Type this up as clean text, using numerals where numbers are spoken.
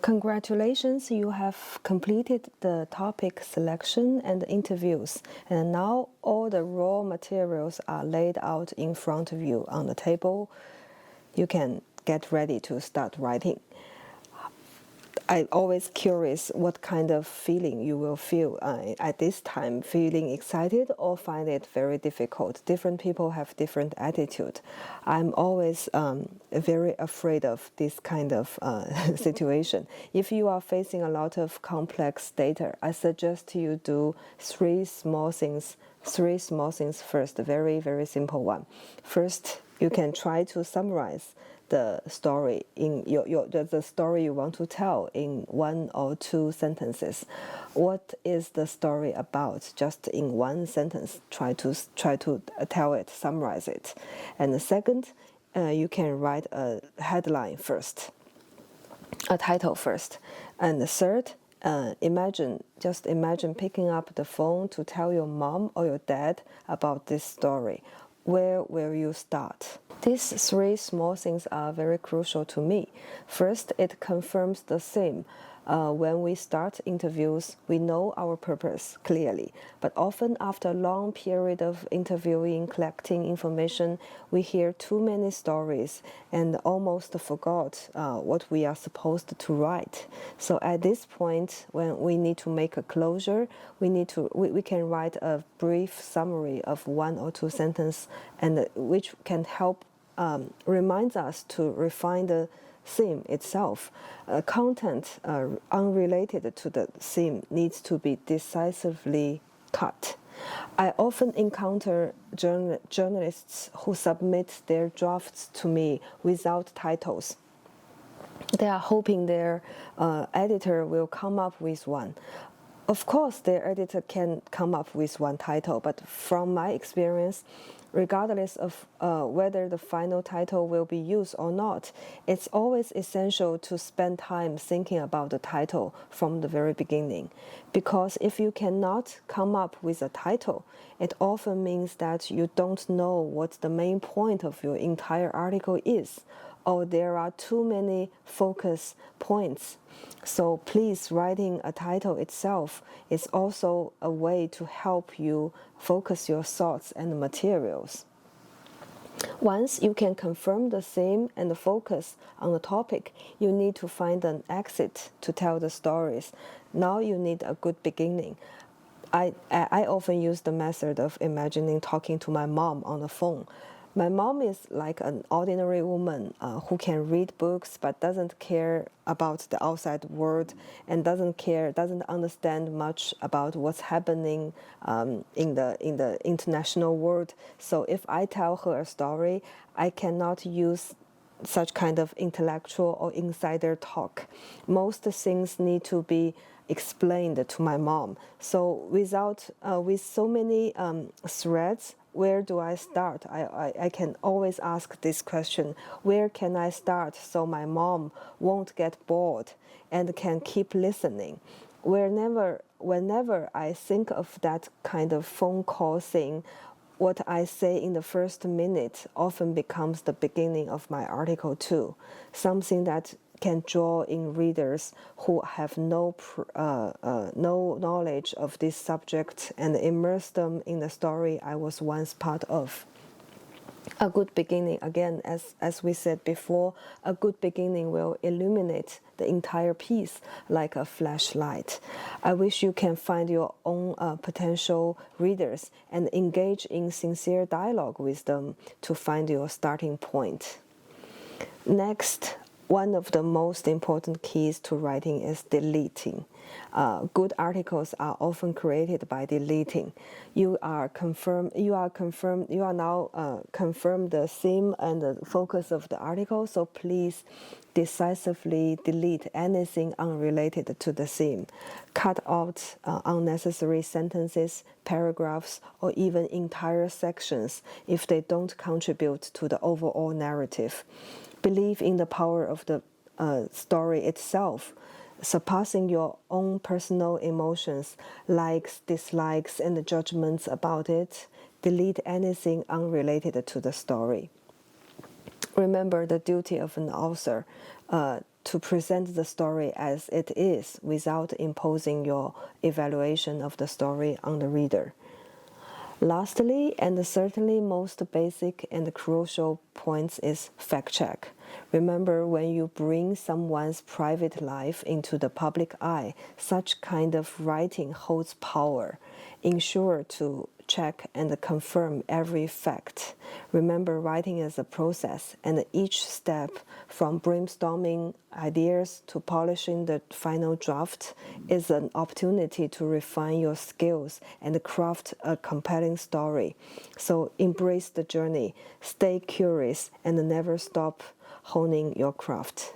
Congratulations, you have completed the topic selection and interviews, and now all the raw materials are laid out in front of you on the table. You can get ready to start writing. I'm always curious what kind of feeling you will feel at this time, feeling excited or find it very difficult. Different people have different attitude. I'm always very afraid of this kind of situation. If you are facing a lot of complex data, I suggest you do three small things first, very, very simple one. First, you can try to summarize the story in the story you want to tell in 1 or 2 sentences. What is the story about? Just in 1 sentence, try to tell it, summarize it. And the second, you can write a headline first, a title first. And the third, just imagine picking up the phone to tell your mom or your dad about this story. Where will you start? These 3 small things are very crucial to me. First, it confirms the theme. When we start interviews, we know our purpose clearly. But often after a long period of interviewing, collecting information, we hear too many stories and almost forgot what we are supposed to write. So at this point, when we need to make a closure, we can write a brief summary of 1 or 2 sentences, and which can help reminds us to refine the theme itself. Content unrelated to the theme needs to be decisively cut. I often encounter journalists who submit their drafts to me without titles. They are hoping their editor will come up with one. Of course, their editor can come up with one title, but from my experience, regardless of whether the final title will be used or not, it's always essential to spend time thinking about the title from the very beginning. Because if you cannot come up with a title, it often means that you don't know what the main point of your entire article is, or there are too many focus points. So please, writing a title itself is also a way to help you focus your thoughts and materials. Once you can confirm the theme and the focus on the topic, you need to find an exit to tell the stories. Now you need a good beginning. I often use the method of imagining talking to my mom on the phone. My mom is like an ordinary woman who can read books but doesn't care about the outside world and doesn't understand much about what's happening in the international world. So if I tell her a story, I cannot use such kind of intellectual or insider talk. Most things need to be explained to my mom. So with so many threads, where do I start? I can always ask this question. Where can I start so my mom won't get bored and can keep listening? Whenever I think of that kind of phone call thing, what I say in the first minute often becomes the beginning of my article too. Something that can draw in readers who have no knowledge of this subject and immerse them in the story I was once part of. A good beginning, again, as we said before, a good beginning will illuminate the entire piece like a flashlight. I wish you can find your own potential readers and engage in sincere dialogue with them to find your starting point. Next, one of the most important keys to writing is deleting. Good articles are often created by deleting. You now confirm the theme and the focus of the article, so please decisively delete anything unrelated to the theme. Cut out unnecessary sentences, paragraphs, or even entire sections if they don't contribute to the overall narrative. Believe in the power of the story itself, surpassing your own personal emotions, likes, dislikes, and judgments about it. Delete anything unrelated to the story. Remember the duty of an author. to present the story as it is without imposing your evaluation of the story on the reader. Lastly, and certainly most basic and crucial points is fact check. Remember, when you bring someone's private life into the public eye, such kind of writing holds power. Ensure to check and confirm every fact. Remember, writing is a process, and each step from brainstorming ideas to polishing the final draft is an opportunity to refine your skills and craft a compelling story. So embrace the journey, stay curious, and never stop honing your craft.